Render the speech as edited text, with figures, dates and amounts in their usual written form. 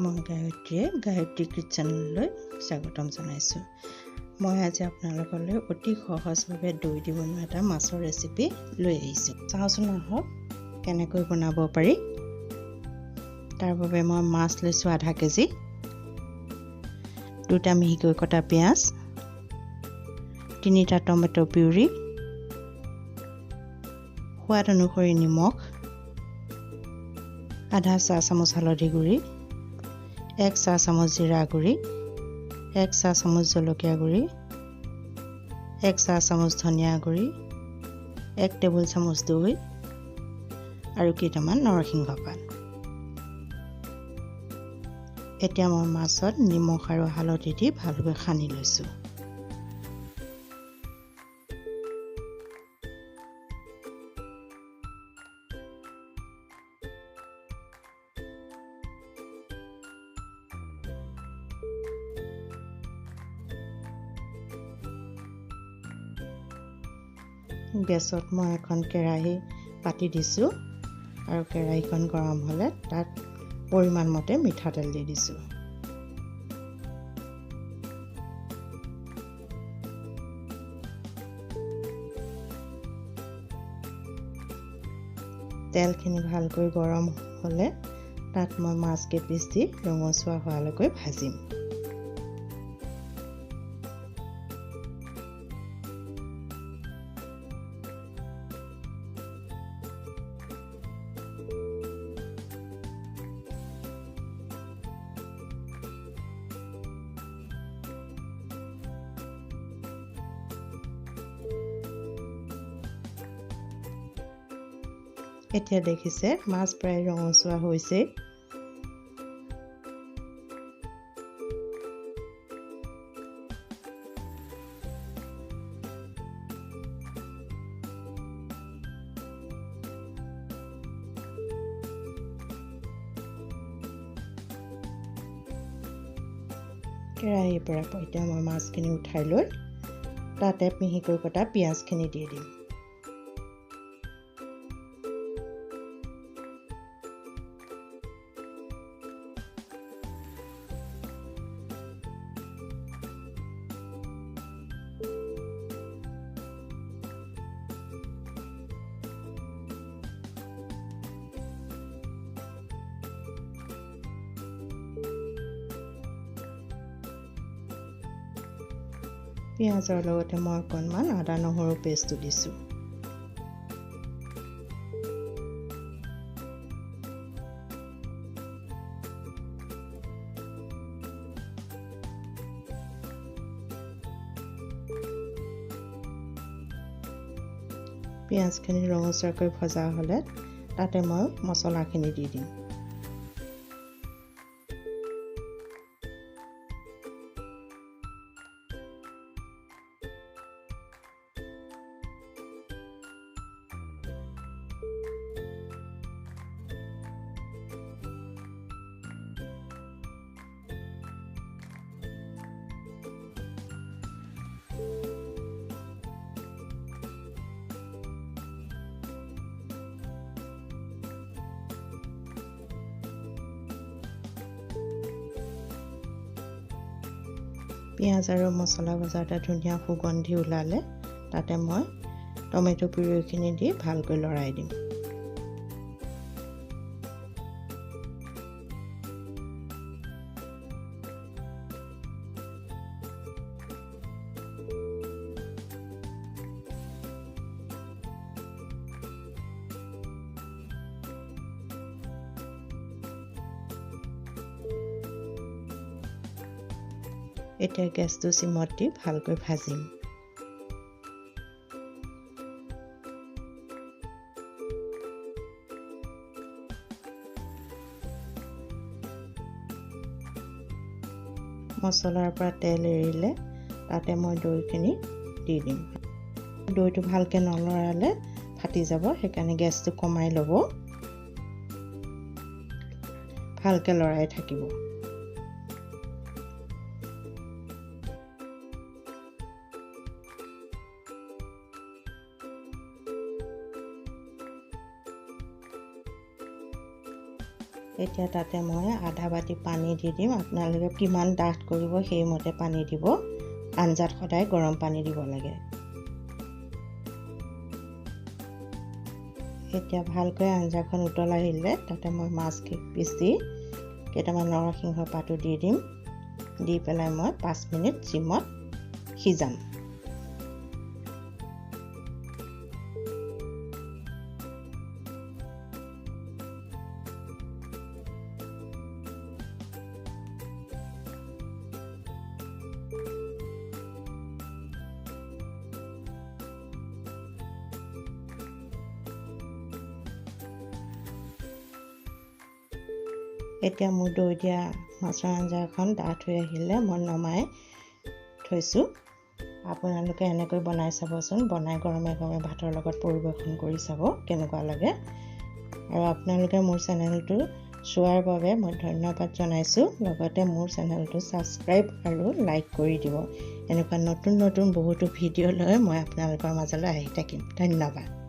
মই গায়ত্ৰী কিটচেনলৈ স্বাগতম জনাইছোঁ। মই আজি আপোনালোকলৈ অতি সহজভাৱে দৈ দি বনোৱা এটা মাছৰ ৰেচিপি লৈ আহিছোঁ। চাওঁচোন আহক কেনেকৈ বনাব পাৰি। তাৰ বাবে মই মাছ লৈছোঁ আধা কেজি, 2টা মিহিকৈ কটা পিঁয়াজ, 3টা টমেটো পিউৰি, সোৱাদ অনুসৰি নিমখ, আধা চাহ চামুচ হালধি গুড়ি, 1 চাহ চামুচ জিৰা গুড়ি, 1 চাহ চামুচ জলকীয়া গুড়ি, 1 চাহ চামুচ ধনিয়া গুড়ি, 1 টেবুল চামুচ দৈ আৰু কেইটামান নৰসিংহ পাত। এতিয়া মই মাছত নিমখ আৰু হালধি দি ভালকৈ সানি লৈছোঁ। গেছত মই এখন কেৰাহী পাতি দিছোঁ আৰু কেৰাহীখন গৰম হ'লে তাত পৰিমাণ মতে মিঠাতেল দি দিছোঁ। তেলখিনি ভালকৈ গৰম হ'লে তাত মই মাছ কেইপিচ দি ৰঙচুৱা হোৱালৈকে ভাজিম। এতিয়া দেখিছে মাছ প্ৰায় ৰঙচুৱা হৈছে। কেৰাহীৰ পৰা এতিয়া মই মাছখিনি উঠাই লৈ তাতে মিহিকৈ কটা পিঁয়াজখিনি দি দিম। পিঁয়াজৰ লগতে মই অকণমান আদা নহৰু পেষ্টটো দিছোঁ। পিঁয়াজখিনি ৰঙচুৱাকৈ ভজা হ'লে তাতে মই মছলাখিনি দি দিম। পিঁয়াজ আৰু মছলা ভজাতে ধুনীয়া সুগন্ধি ওলালে তাতে মই টমেটো পিউৰিখিনি দি ভালকৈ লৰাই দিম। এতিয়া গেছটো চিমত দি ভালকৈ ভাজিম। মছলাৰ পৰা তেল এৰিলে তাতে মই দৈখিনি দি দিম। দৈটো ভালকৈ নলৰালে ফাটি যাব, সেইকাৰণে গেছটো কমাই ল'ব। ভালকৈ লৰাই থাকিব। এতিয়া তাতে মই আধা বাটি পানী দি দিম। আপোনালোকে কিমান ডাঠ কৰিব সেইমতে পানী দিব। আঞ্জাত সদায় গৰম পানী দিব লাগে। এতিয়া ভালকৈ আঞ্জাখন উতলাই আহিলে তাতে মই মাছ পিচি কেইটামান নৰসিংহ পাতো দি দিম। দি পেলাই মই 5 মিনিট চিমত সিজাম। এতিয়া মোৰ দৈ দিয়া মাছৰ আঞ্জাখন ডাঠ হৈ আহিলে মই নমাই থৈছোঁ। আপোনালোকে এনেকৈ বনাই চাবচোন। বনাই গৰমে গৰমে ভাতৰ লগত পৰিৱেশন কৰি চাব কেনেকুৱা লাগে। আৰু আপোনালোকে মোৰ চেনেলটো চোৱাৰ বাবে মই ধন্যবাদ জনাইছোঁ। লগতে মোৰ চেনেলটো ছাবস্ক্ৰাইব আৰু লাইক কৰি দিব। এনেকুৱা নতুন নতুন বহুতো ভিডিঅ' লৈ মই আপোনালোকৰ মাজলৈ আহি থাকিম। ধন্যবাদ।